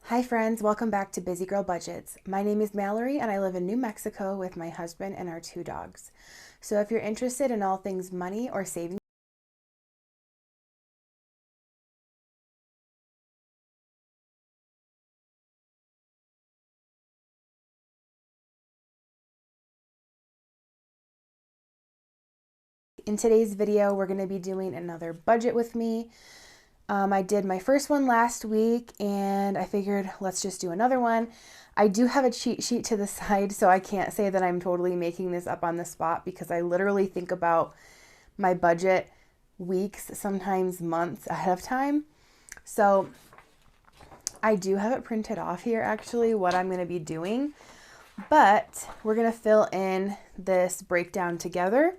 Hi friends, welcome back to Busy Girl Budgets. My name is Mallory and I live in New Mexico with my husband and our 2 dogs. So if you're interested in all things money or saving, in today's video we're going to be doing another budget with me. I did my first one last week and I figured let's just do another one. I do have a cheat sheet to the side, so I can't say that I'm totally making this up on the spot because I literally think about my budget weeks, sometimes months ahead of time. So I do have it printed off here actually, what I'm going to be doing, but we're going to fill in this breakdown together.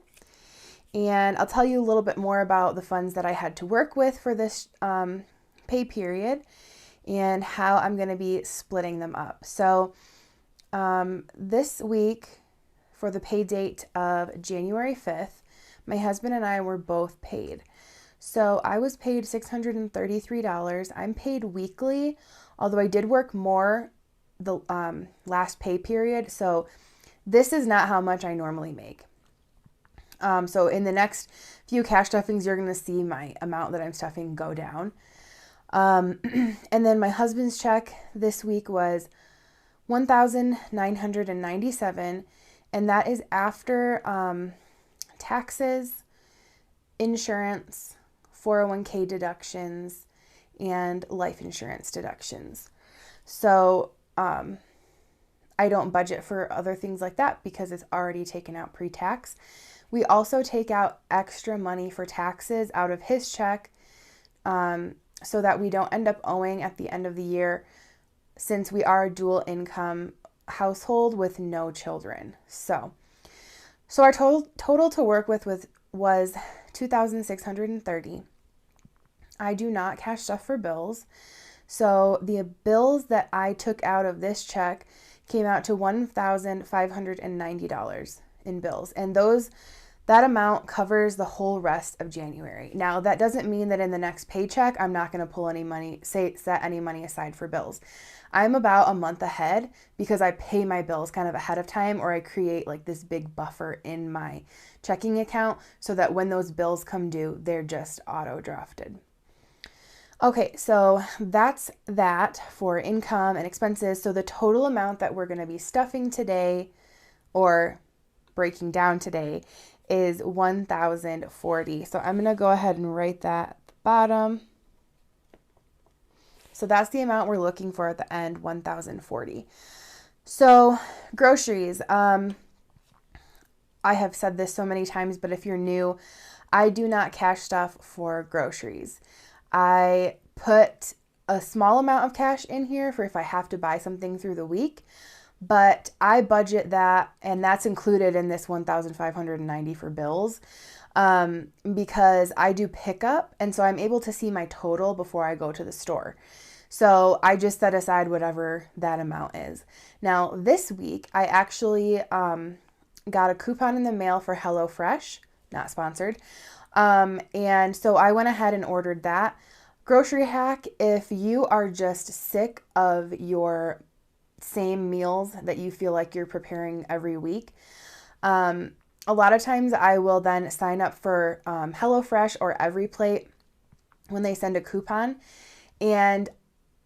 And I'll tell you a little bit more about the funds that I had to work with for this pay period and how I'm going to be splitting them up. So this week, for the pay date of January 5th, my husband and I were both paid. So I was paid $633. I'm paid weekly, although I did work more the last pay period. So this is not how much I normally make. So in the next few cash stuffings, you're going to see my amount that I'm stuffing go down. And then my husband's check this week was $1,997, and that is after taxes, insurance, 401k deductions, and life insurance deductions. So I don't budget for other things like that because it's already taken out pre-tax. We also take out extra money for taxes out of his check so that we don't end up owing at the end of the year, since we are a dual income household with no children. So our total to work with was $2,630. I do not cash stuff for bills. So the bills that I took out of this check came out to $1,590 in bills. And that amount covers the whole rest of January. Now, that doesn't mean that in the next paycheck, I'm not going to pull any money, set any money aside for bills. I'm about a month ahead because I pay my bills kind of ahead of time, or I create like this big buffer in my checking account so that when those bills come due, they're just auto drafted. Okay, so that's that for income and expenses. So the total amount that we're going to be stuffing today, or breaking down today, is $1,040. So I'm going to go ahead and write that at the bottom. So that's the amount we're looking for at the end, $1,040. So groceries, I have said this so many times, but if you're new, I do not cash stuff for groceries. I put a small amount of cash in here for if I have to buy something through the week, but I budget that, and that's included in this $1,590 for bills, because I do pickup, and so I'm able to see my total before I go to the store. So I just set aside whatever that amount is. Now this week I actually got a coupon in the mail for HelloFresh, not sponsored, and so I went ahead and ordered that. Grocery hack: if you are just sick of your same meals that you feel like you're preparing every week, a lot of times I will then sign up for HelloFresh or EveryPlate when they send a coupon, and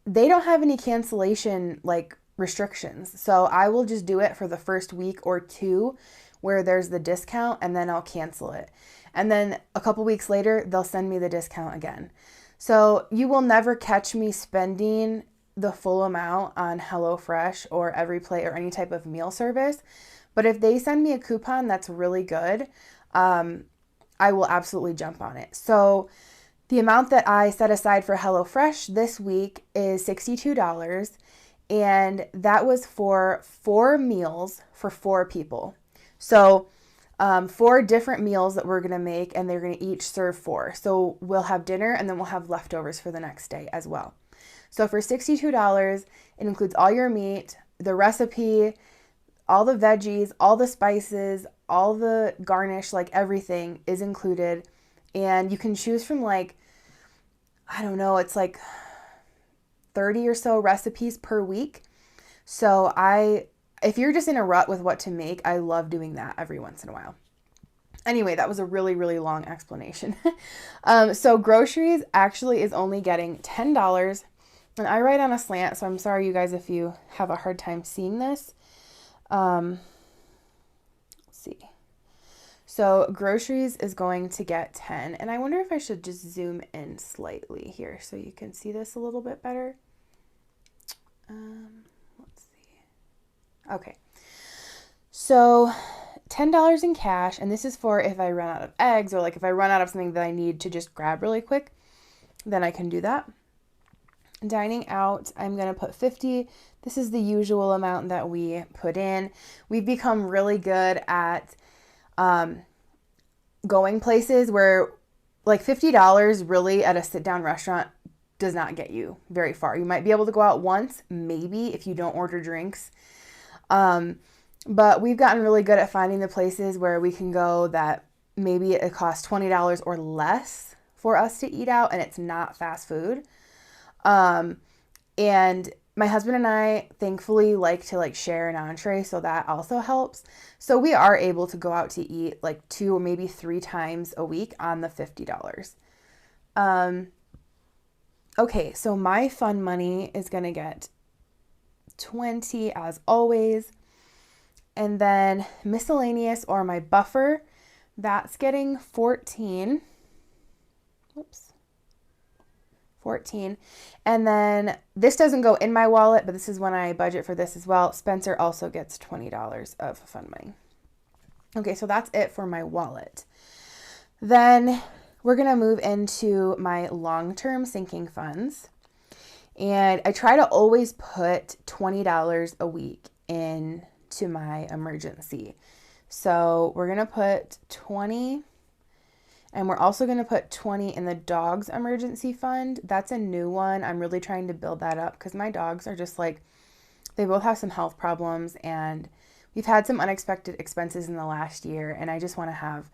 they don't have any cancellation like restrictions. So I will just do it for the first week or two where there's the discount, and then I'll cancel it. And then a couple weeks later, they'll send me the discount again. So you will never catch me spending the full amount on HelloFresh or EveryPlate or any type of meal service. But if they send me a coupon that's really good, I will absolutely jump on it. So the amount that I set aside for HelloFresh this week is $62, and that was for 4 meals for 4 people. So 4 different meals that we're going to make, and they're going to each serve 4. So we'll have dinner, and then we'll have leftovers for the next day as well. So for $62, it includes all your meat, the recipe, all the veggies, all the spices, all the garnish, like everything is included. And you can choose from like, I don't know, it's like 30 or so recipes per week. So if you're just in a rut with what to make, I love doing that every once in a while. Anyway, that was a really, really long explanation. So Groceries actually is only getting $10. And I write on a slant, so I'm sorry, you guys, if you have a hard time seeing this. Let's see. So Groceries is going to get 10. And I wonder if I should just zoom in slightly here so you can see this a little bit better. Let's see. Okay. So $10 in cash, and this is for if I run out of eggs, or like if I run out of something that I need to just grab really quick, then I can do that. Dining out, I'm going to put 50. This is the usual amount that we put in. We've become really good at going places where like $50 really at a sit-down restaurant does not get you very far. You might be able to go out once, maybe, if you don't order drinks. But we've gotten really good at finding the places where we can go that maybe it costs $20 or less for us to eat out, and it's not fast food. And my husband and I thankfully like to share an entree, so that also helps. So we are able to go out to eat like 2 or maybe 3 times a week on the $50. Okay, so my fun money is going to get 20 as always. And then miscellaneous, or my buffer, that's getting 14. Whoops. 14. And then this doesn't go in my wallet, but this is when I budget for this as well. Spencer also gets $20 of fun money. Okay, so that's it for my wallet. Then we're going to move into my long-term sinking funds. And I try to always put $20 a week in to my emergency. So we're going to put 20, and we're also going to put 20 in the dog's emergency fund. That's a new one. I'm really trying to build that up because my dogs are just they both have some health problems, and we've had some unexpected expenses in the last year, and I just want to have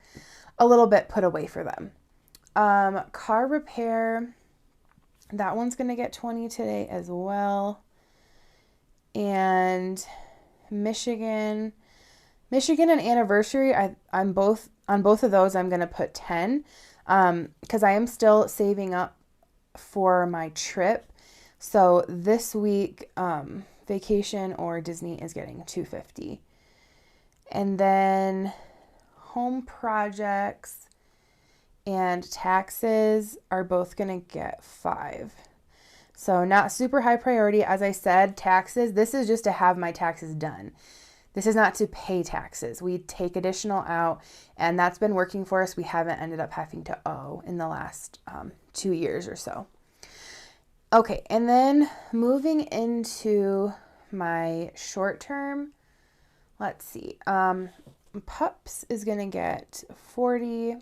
a little bit put away for them. Car repair, that one's going to get 20 today as well. And Michigan and anniversary, I'm both on both of those. I'm going to put 10 because I am still saving up for my trip. So this week, vacation or Disney is getting $250. And then home projects and taxes are both going to get 5. So not super high priority. As I said, taxes, this is just to have my taxes done. This is not to pay taxes. We take additional out, and that's been working for us. We haven't ended up having to owe in the last 2 years or so. Okay, and then moving into my short term, let's see. Pups is going to get 40.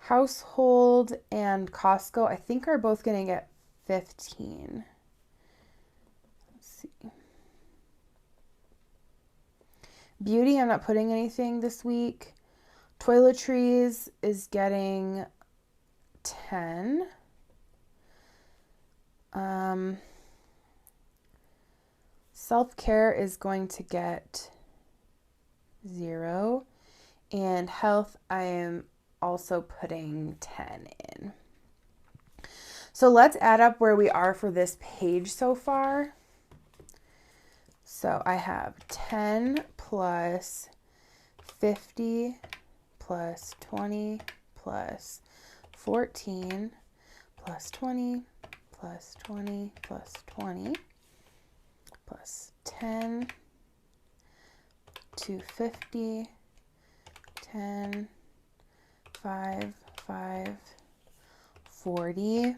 Household and Costco, I think, are both going to get 15. Let's see. Beauty, I'm not putting anything this week. Toiletries is getting 10. Self-care is going to get 0. And health, I am also putting 10 in. So let's add up where we are for this page so far. So I have 10 plus 50 plus 20 plus 14 plus 20 plus 20 plus 20 plus 10 to 50, 10, 5, 5, 40,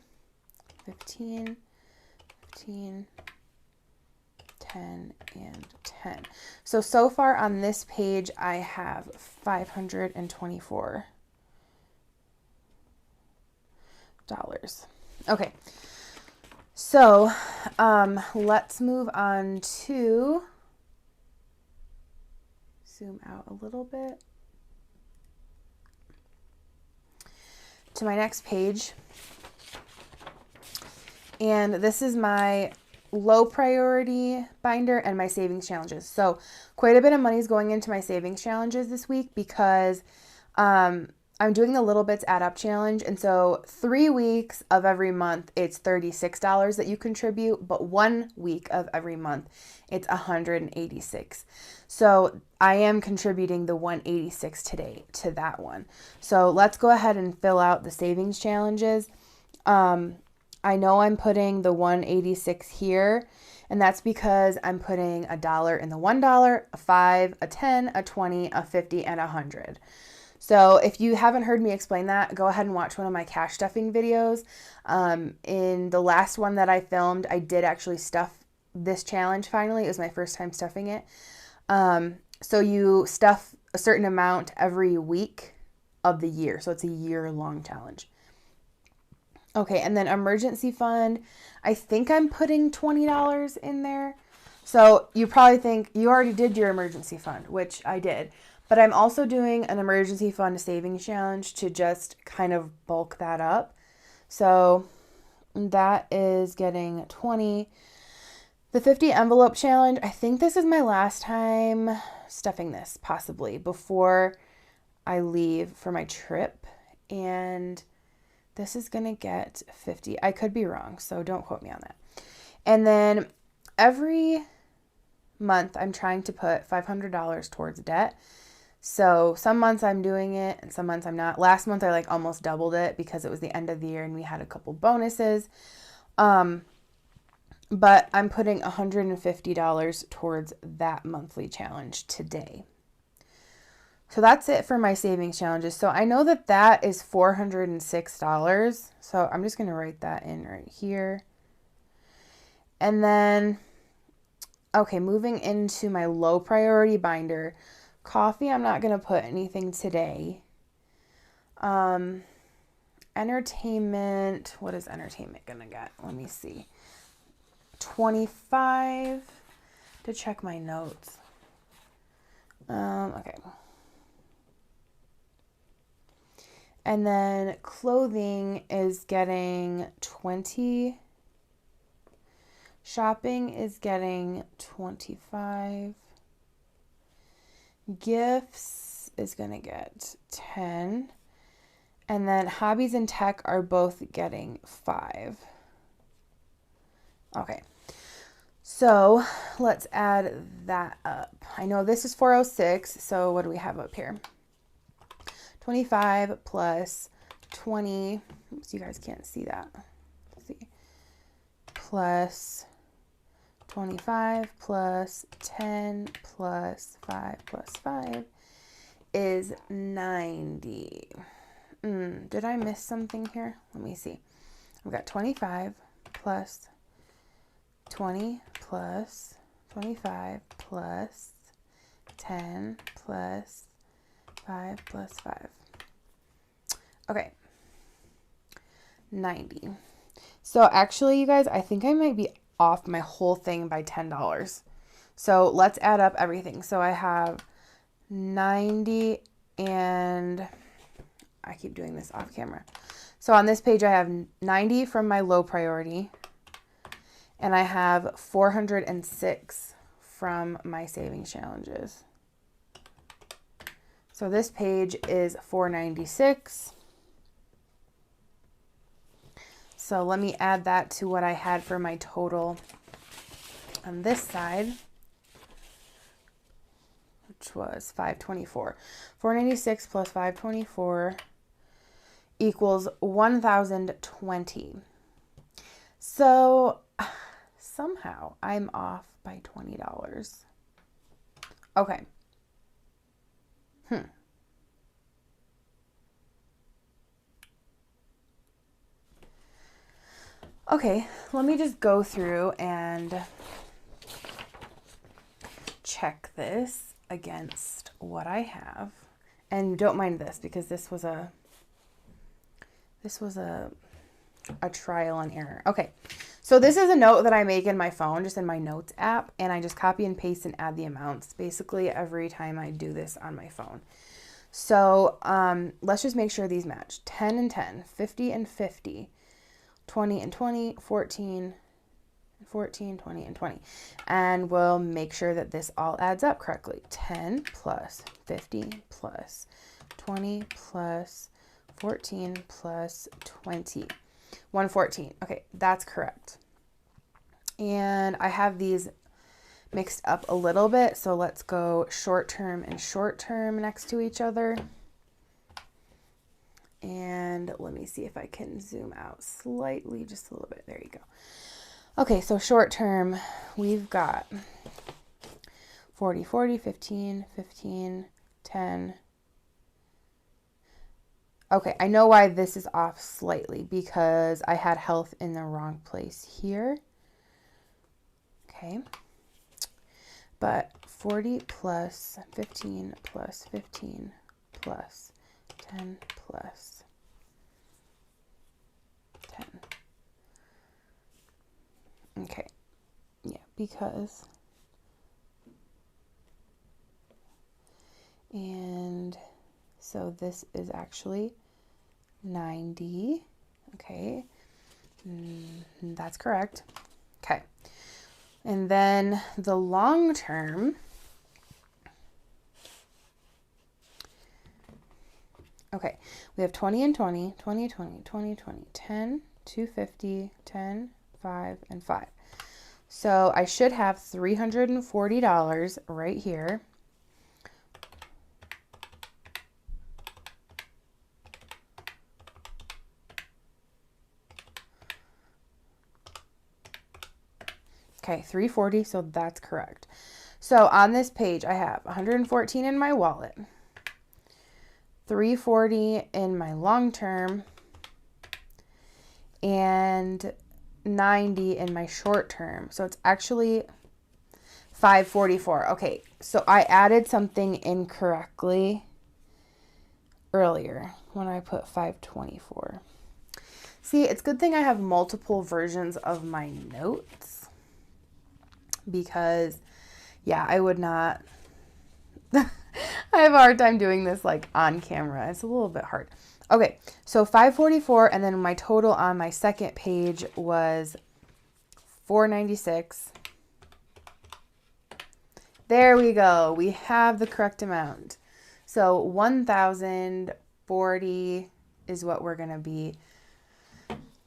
15, 15, 10, and 10. So far on this page, I have $524. Okay, so let's move on to, zoom out a little bit, to my next page. And this is my low priority binder and my savings challenges. So quite a bit of money is going into my savings challenges this week because I'm doing the Little Bits Add Up challenge. And so 3 weeks of every month, it's $36 that you contribute, but 1 week of every month, it's $186. So I am contributing the $186 today to that one. So let's go ahead and fill out the savings challenges. I know I'm putting the $186 here, and that's because I'm putting $1 in the $1, a $5, a $10, a $20, a $50, and a $100. So if you haven't heard me explain that, go ahead and watch one of my cash stuffing videos. In the last one that I filmed, I did actually stuff this challenge finally. It was my first time stuffing it. So you stuff a certain amount every week of the year. So it's a year-long challenge. Okay, and then emergency fund, I think I'm putting $20 in there. So you probably think you already did your emergency fund, which I did. But I'm also doing an emergency fund savings challenge to just kind of bulk that up. So that is getting 20. The 50 envelope challenge, I think this is my last time stuffing this, possibly, before I leave for my trip. And this is going to get 50. I could be wrong, so don't quote me on that. And then every month, I'm trying to put $500 towards debt. So some months I'm doing it and some months I'm not. Last month I almost doubled it because it was the end of the year and we had a couple bonuses. But I'm putting $150 towards that monthly challenge today. So that's it for my savings challenges. So I know that that is $406. So I'm just going to write that in right here. And then, okay, moving into my low priority binder. Coffee, I'm not going to put anything today. Entertainment, what is entertainment going to get? Let me see. 25 to check my notes. Okay. And then clothing is getting 20. Shopping is getting 25. Gifts is going to get 10. And then hobbies and tech are both getting 5. Okay. So let's add that up. I know this is 406. So what do we have up here? 25 plus 20. Oops, you guys can't see that. Let's see. Plus 25 plus 10 plus 5 plus 5 is 90. Did I miss something here? Let me see. I've got 25 plus 20 plus 25 plus 10 plus 5 plus 5. Okay. 90. So actually, you guys, I think I might be off my whole thing by $10. So let's add up everything. So I have 90 and I keep doing this off camera. So on this page, I have 90 from my low priority and I have 406 from my savings challenges. So this page is 496. So let me add that to what I had for my total on this side, which was 524. 496 plus 524 equals 1,020. So somehow I'm off by $20. Okay. Okay, let me just go through and check this against what I have. And don't mind this because this was a trial and error. Okay. So this is a note that I make in my phone, just in my notes app, and I just copy and paste and add the amounts basically every time I do this on my phone. So let's just make sure these match. 10 and 10, 50 and 50, 20 and 20, 14, 14, 20, and 20. And we'll make sure that this all adds up correctly. 10 plus 50 plus 20 plus 14 plus 20. 114. Okay, that's correct. And I have these mixed up a little bit, so let's go short term and short term next to each other. And let me see if I can zoom out slightly, just a little bit. There you go. Okay, so short term, we've got 40, 40, 15, 15, 10. Okay, I know why this is off slightly, because I had health in the wrong place here. Okay, but 40 plus 15 plus 15 plus 10 plus 10. Okay, yeah, because, and so this is actually 90. Okay, that's correct. Okay, and then the long term, okay, we have 20 and 20, 20, 20, 20, 20, 10, 250, 10, 5, and 5. So I should have $340 right here. Okay, 340, so that's correct. So on this page, I have 114 in my wallet, 340 in my long term, and 90 in my short term. So it's actually 544. Okay, so I added something incorrectly earlier when I put 524. See, it's a good thing I have multiple versions of my notes, because yeah, I would not I have a hard time doing this like on camera. It's a little bit hard. Okay, so 544, and then my total on my second page was 496. There we go. We have the correct amount. So 1,040 is what we're going to be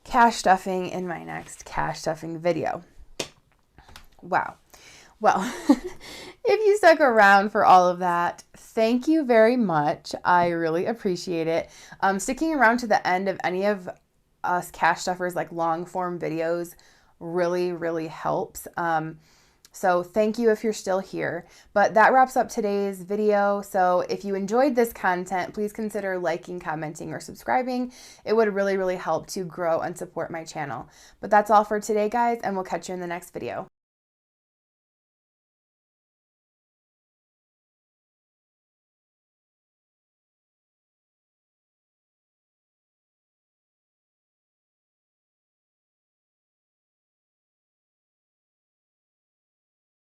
cash stuffing in my next cash stuffing video. Wow. Well, if you stuck around for all of that, thank you very much. I really appreciate it. Sticking around to the end of any of us cash stuffers, like long form videos, really, really helps. So thank you if you're still here. But that wraps up today's video. So if you enjoyed this content, please consider liking, commenting, or subscribing. It would really, really help to grow and support my channel. But that's all for today, guys, and we'll catch you in the next video.